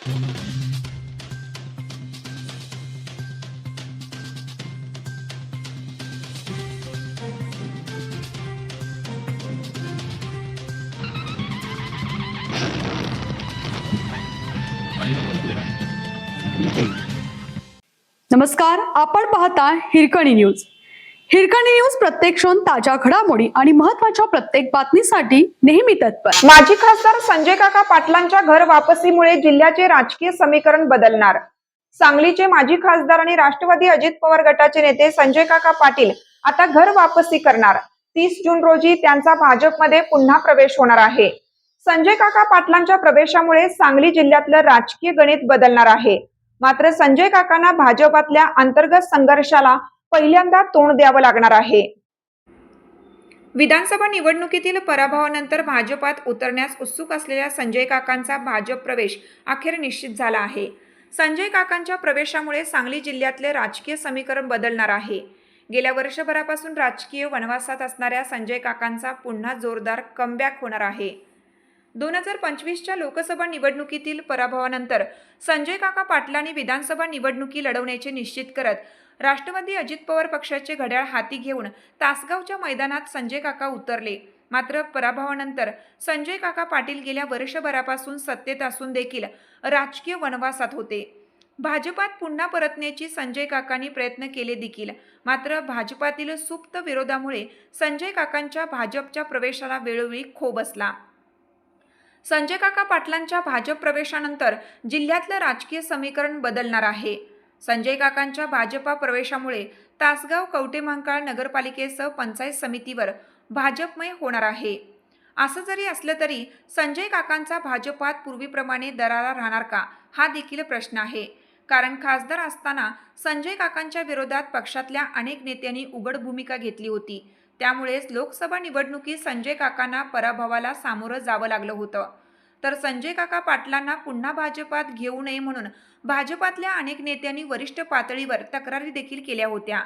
नमस्कार, आपण पाहता हिरकणी न्यूज. हिरकणी न्यूज प्रत्येक क्षण ताज्या घडामोडी आणि महत्त्वाच्या प्रत्येक बातमीसाठी नेहमी तत्पर. माजी खासदार संजय काका पाटलांच्या घर वापसीमुळे जिल्ह्याचे राजकीय समीकरण बदलणार. सांगलीचे माजी खासदार आणि राष्ट्रवादी अजित पवार गटाचे नेते संजय काका पाटील आता घर वापसी करणार. 30 जून रोजी त्यांचा भाजपमध्ये पुन्हा प्रवेश होणार आहे. संजय काका पाटलांच्या प्रवेशामुळे सांगली जिल्ह्यातलं राजकीय गणित बदलणार आहे. मात्र संजय काकांना भाजपातल्या अंतर्गत संघर्षाला पहिल्यांदा तोंड द्यावं लागणार आहे. विधानसभा निवडणुकीतील पराभवानंतर भाजपात उतरण्यास उत्सुक असलेल्या संजय काकांचा भाजप प्रवेश अखेर निश्चित झाला आहे. संजय काकांच्या प्रवेशामुळे सांगली जिल्ह्यातले राजकीय समीकरण बदलणार आहे. गेल्या वर्षभरापासून राजकीय वनवासात असणाऱ्या संजय काकांचा पुन्हा जोरदार कमबॅक होणार आहे. 2025च्या लोकसभा निवडणुकीतील पराभवानंतर संजय काका पाटलांनी विधानसभा निवडणुकी लढवण्याचे निश्चित करत राष्ट्रवादी अजित पवार पक्षाचे घड्याळ हाती घेऊन तासगावच्या मैदानात संजय काका उतरले. मात्र पराभवानंतर संजय काका पाटील गेल्या वर्षभरापासून सत्तेत असून देखील राजकीय वनवासात होते. भाजपात पुन्हा परतण्याची संजय काकांनी प्रयत्न केले देखील, मात्र भाजपातील सुप्त विरोधामुळे संजय काकांच्या भाजपच्या प्रवेशाला वेळोवेळी खो बसला. संजय काका पाटलांच्या भाजप प्रवेशानंतर जिल्ह्यातलं राजकीय समीकरण बदलणार आहे. संजय काकांच्या भाजपा प्रवेशामुळे तासगाव कवठेमहांकाळ नगरपालिकेसह पंचायत समितीवर भाजपमय होणार आहे. असं जरी असलं तरी संजय काकांचा भाजपात पूर्वीप्रमाणे दरारा राहणार का, हा देखील प्रश्न आहे. कारण खासदार असताना संजय काकांच्या विरोधात पक्षातल्या अनेक नेत्यांनी उघड भूमिका घेतली होती. त्यामुळेच लोकसभा निवडणुकीत संजय काकांना पराभवाला सामोरं जावं लागलं होतं. तर संजय काका पाटलांना पुन्हा भाजपात घेऊ नये म्हणून भाजपातल्या अनेक नेत्यांनी वरिष्ठ पातळीवर तक्रारी देखील केल्या होत्या.